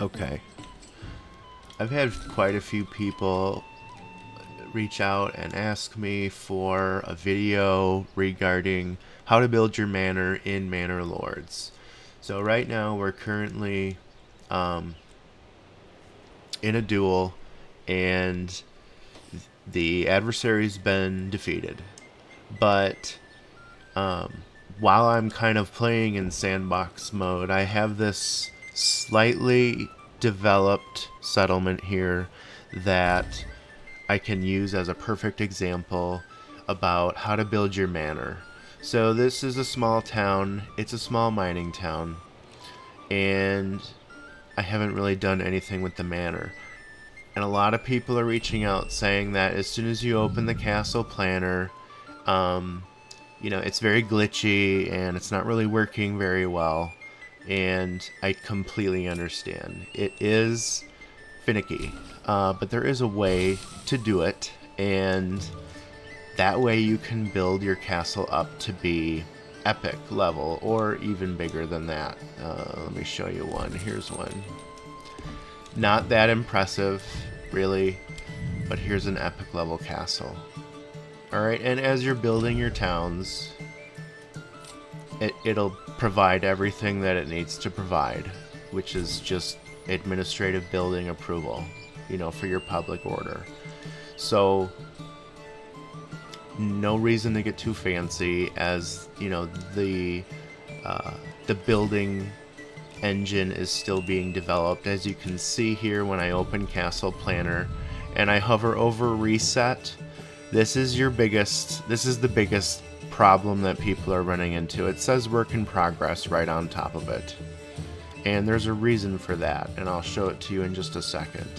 Okay. I've had quite a few people reach out and ask me for a video regarding how to build your manor in Manor Lords. So right now we're currently um, in a duel, and the adversary's been defeated. But while I'm kind of playing in sandbox mode, I have this slightly developed settlement here that I can use as a perfect example about how to build your manor. So this is a small town. It's a small mining town, and I haven't really done anything with the manor. And a lot of people are reaching out saying that as soon as you open the castle planner, um, it's very glitchy and it's not really working very well. And I completely understand. It is finicky, but there is a way to do it, and that way you can build your castle up to be epic level or even bigger than that. Let me show you one. Here's one. Not that impressive, really, but here's an epic level castle. Alright, and as you're building your towns, it'll provide everything that it needs to provide, which is just administrative building approval, for your public order. So, no reason to get too fancy, as the building engine is still being developed. As you can see here, when I open Castle Planner and I hover over reset, this is the biggest problem that people are running into. It says work in progress right on top of it. And there's a reason for that, and I'll show it to you in just a second.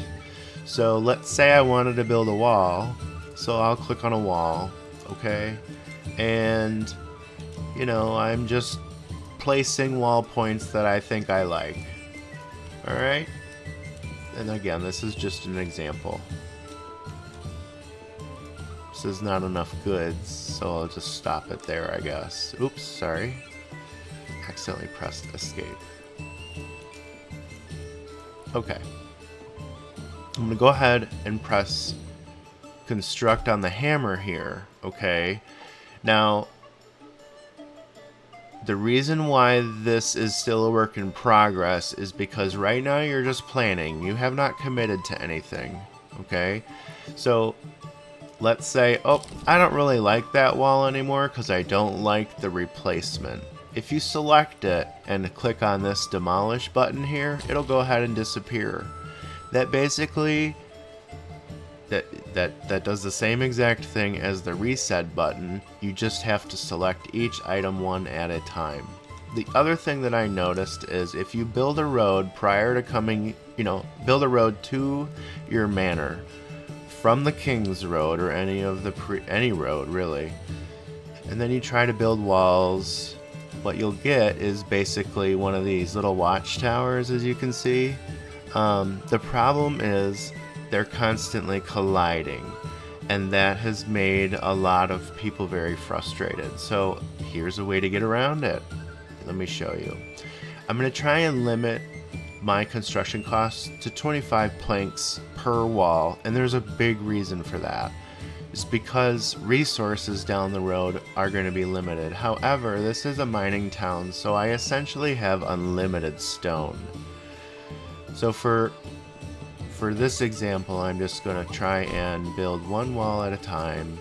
So let's say I wanted to build a wall, so I'll click on a wall, okay? And, I'm just placing wall points that I think I like. Alright? And again, this is just an example. This is not enough goods, so I'll just stop it there, I guess. Oops, sorry. Accidentally pressed escape. Okay. I'm gonna go ahead and press construct on the hammer here, okay? Now, the reason why this is still a work in progress is because right now you're just planning. You have not committed to anything, okay? So, let's say, oh, I don't really like that wall anymore because I don't like the replacement. If you select it and click on this demolish button here, it'll go ahead and disappear. That basically that does the same exact thing as the reset button. You just have to select each item one at a time. The other thing that I noticed is if you build a road prior to coming, build a road to your manor from the King's Road or any road really, and then you try to build walls, what you'll get is basically one of these little watchtowers, as you can see. The problem is they're constantly colliding, and that has made a lot of people very frustrated. So here's a way to get around it. Let me show you. I'm going to try and limit my construction costs to 25 planks per wall, and there's a big reason for that. It's because resources down the road are going to be limited. However, this is a mining town, so I essentially have unlimited stone. So for this example, I'm just going to try and build one wall at a time.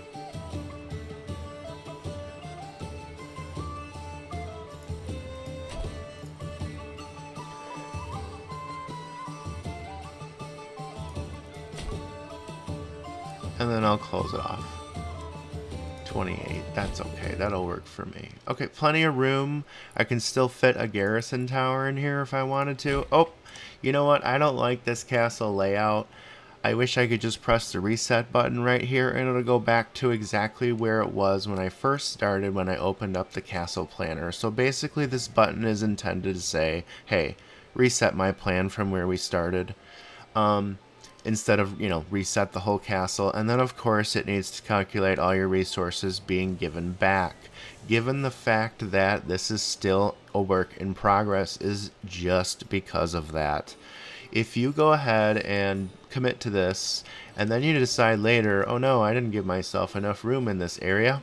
And then I'll close it off. 28, that's okay, that'll work for me. Okay, plenty of room. I can still fit a garrison tower in here if I wanted to. Oh, you know what, I don't like this castle layout. I wish I could just press the reset button right here and it'll go back to exactly where it was when I first started, when I opened up the castle planner. So basically this button is intended to say, hey, reset my plan from where we started. Instead of, reset the whole castle. And then, of course, it needs to calculate all your resources being given back. Given the fact that this is still a work in progress is just because of that. If you go ahead and commit to this, and then you decide later, oh no, I didn't give myself enough room in this area,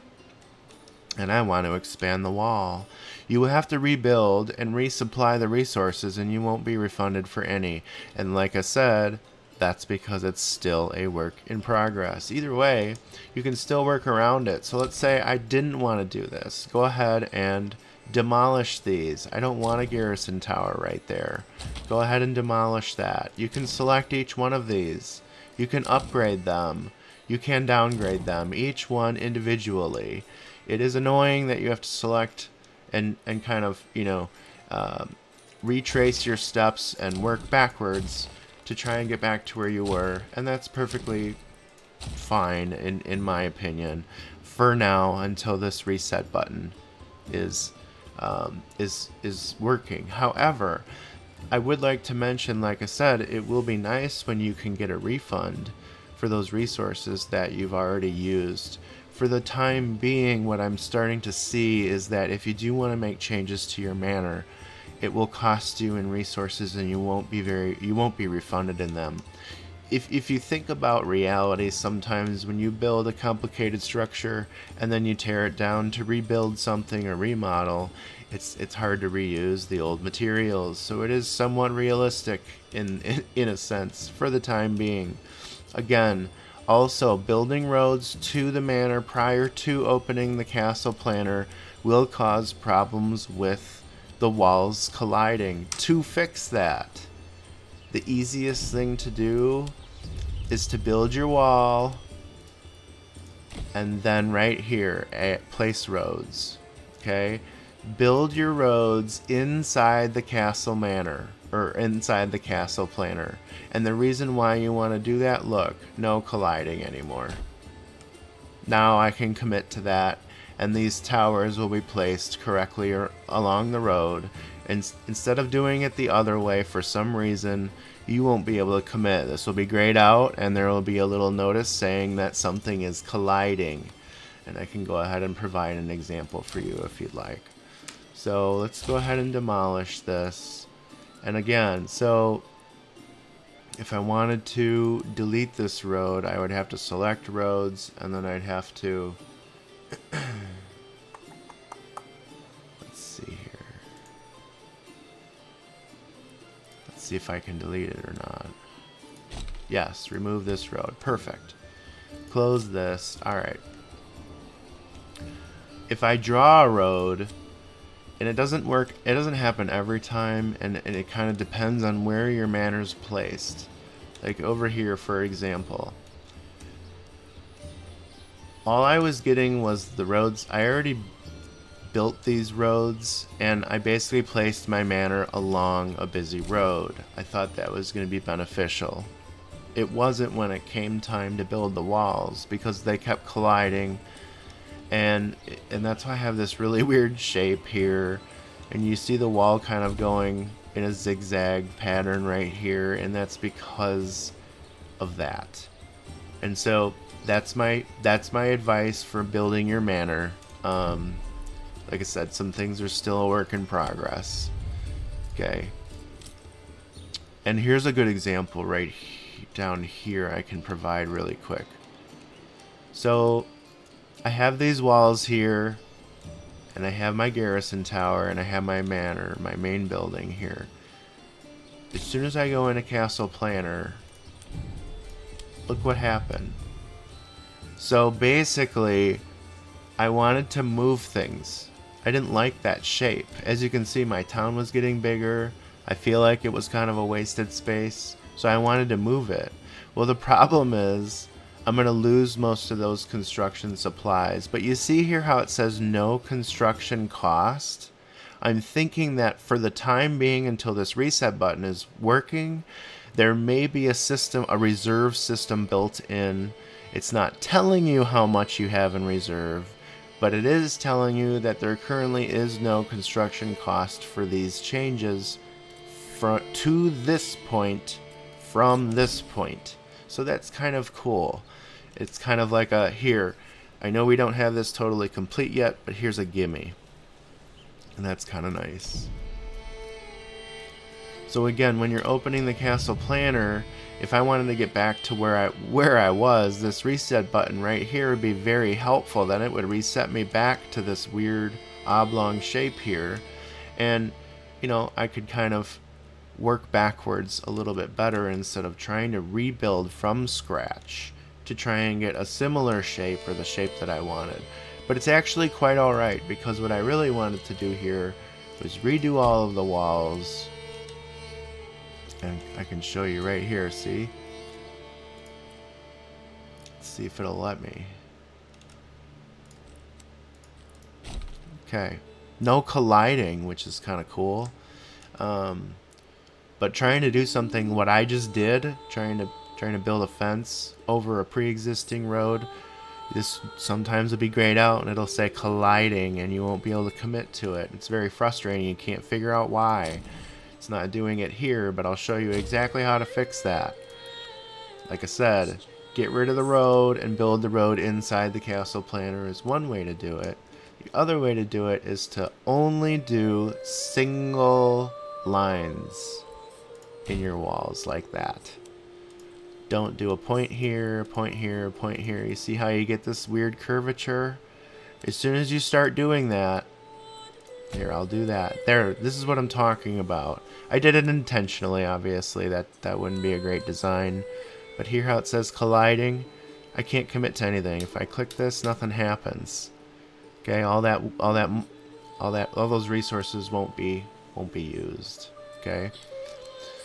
and I want to expand the wall, you will have to rebuild and resupply the resources, and you won't be refunded for any. And like I said, that's because it's still a work in progress. Either way, you can still work around it. So let's say I didn't want to do this. Go ahead and demolish these. I don't want a garrison tower right there. Go ahead and demolish that. You can select each one of these. You can upgrade them. You can downgrade them, each one individually. It is annoying that you have to select and kind of, retrace your steps and work backwards to try and get back to where you were, and that's perfectly fine in my opinion for now, until this reset button is working. However, I would like to mention, like I said, it will be nice when you can get a refund for those resources that you've already used. For the time being, what I'm starting to see is that if you do want to make changes to your manor, it will cost you in resources, and you won't be refunded in them. If you think about reality, sometimes when you build a complicated structure and then you tear it down to rebuild something or remodel, it's hard to reuse the old materials. So it is somewhat realistic in a sense for the time being. Again, also, building roads to the manor prior to opening the castle planner will cause problems with the walls colliding. To fix that, the easiest thing to do is to build your wall, and then right here, place roads. Okay? Build your roads inside the castle manor, or inside the castle planner. And the reason why you want to do that, look, no colliding anymore. Now I can commit to that, and these towers will be placed correctly along the road. And instead of doing it the other way, for some reason, you won't be able to commit. This will be grayed out, and there will be a little notice saying that something is colliding. And I can go ahead and provide an example for you if you'd like. So let's go ahead and demolish this. And again, so if I wanted to delete this road, I would have to select roads, and then I'd have to let's see here. Let's see if I can delete it or not. Yes, remove this road. Perfect. Close this. Alright. If I draw a road, and it doesn't work, it doesn't happen every time, and it kind of depends on where your manor's placed. Like over here, for example. All I was getting was the roads. I already built these roads, and I basically placed my manor along a busy road. I thought that was going to be beneficial. It wasn't when it came time to build the walls, because they kept colliding. And that's why I have this really weird shape here, and you see the wall kind of going in a zigzag pattern right here, and that's because of that. And so that's my advice for building your manor. Like I said, some things are still a work in progress. Okay, and here's a good example right down here I can provide really quick. So I have these walls here, and I have my garrison tower, and I have my manor, my main building here. As soon as I go into Castle Planner, look what happened. So basically, I wanted to move things. I didn't like that shape. As you can see, my town was getting bigger. I feel like it was kind of a wasted space, so I wanted to move it. Well, the problem is, I'm going to lose most of those construction supplies. But you see here how it says no construction cost? I'm thinking that for the time being, until this reset button is working, there may be a system, a reserve system built in. It's not telling you how much you have in reserve, but it is telling you that there currently is no construction cost for these changes to this point from this point. So that's kind of cool. It's kind of like a, here, I know we don't have this totally complete yet, but here's a gimme. And that's kind of nice. So again, when you're opening the castle planner, if I wanted to get back to where I was, this reset button right here would be very helpful. Then it would reset me back to this weird oblong shape here. And, you know, I could kind of work backwards a little bit better instead of trying to rebuild from scratch to try and get a similar shape or the shape that I wanted. But it's actually quite alright, because what I really wanted to do here was redo all of the walls. And I can show you right here, see? Let's see if it'll let me. Okay. No colliding, which is kind of cool. But trying to do something what I just did, trying to build a fence over a pre-existing road, this sometimes will be grayed out and it'll say colliding and you won't be able to commit to it. It's very frustrating. You can't figure out why. It's not doing it here, but I'll show you exactly how to fix that. Like I said, get rid of the road and build the road inside the castle planner is one way to do it. The other way to do it is to only do single lines in your walls like that. Don't do a point here, point here, point here. You see how you get this weird curvature? As soon as you start doing that, here, I'll do that. There, this is what I'm talking about. I did it intentionally, obviously. That wouldn't be a great design. But here how it says colliding, I can't commit to anything. If I click this, nothing happens. Okay, all those resources won't be used. Okay.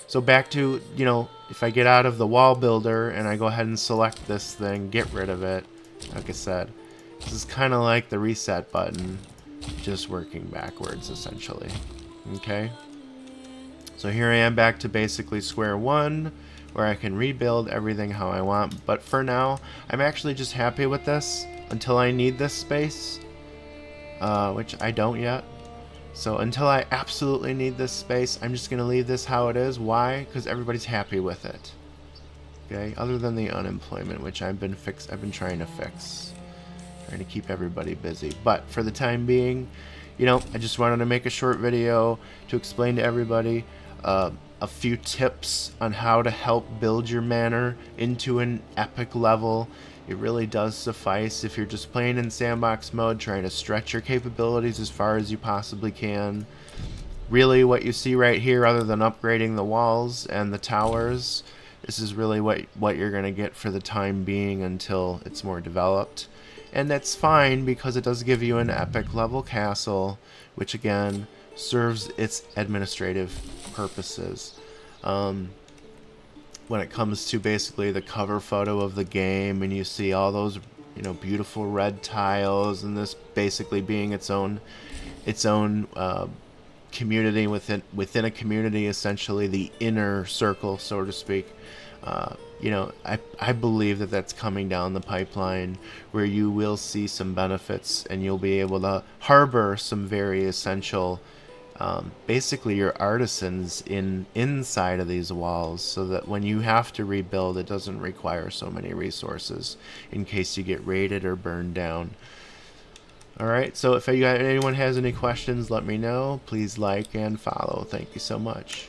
So back to, you know, if I get out of the wall builder and I go ahead and select this thing, get rid of it, like I said, this is kind of like the reset button, just working backwards, essentially. Okay? So here I am back to basically square one, where I can rebuild everything how I want. But for now, I'm actually just happy with this until I need this space, which I don't yet. So until I absolutely need this space, I'm just going to leave this how it is. Why? Because everybody's happy with it. Okay? Other than the unemployment, which I've been trying to fix. Trying to keep everybody busy. But for the time being, you know, I just wanted to make a short video to explain to everybody a few tips on how to help build your manor into an epic level. It really does suffice if you're just playing in sandbox mode, trying to stretch your capabilities as far as you possibly can. Really what you see right here, other than upgrading the walls and the towers, this is really what you're going to get for the time being until it's more developed. And that's fine, because it does give you an epic level castle, which again serves its administrative purposes. When it comes to basically the cover photo of the game, and you see all those, you know, beautiful red tiles, and this basically being its own community within a community, essentially the inner circle, so to speak. You know, I believe that that's coming down the pipeline, where you will see some benefits and you'll be able to harbor some very essential, basically your artisans inside of these walls, so that when you have to rebuild, it doesn't require so many resources in case you get raided or burned down. Alright, so if anyone has any questions, let me know. Please like and follow. Thank you so much.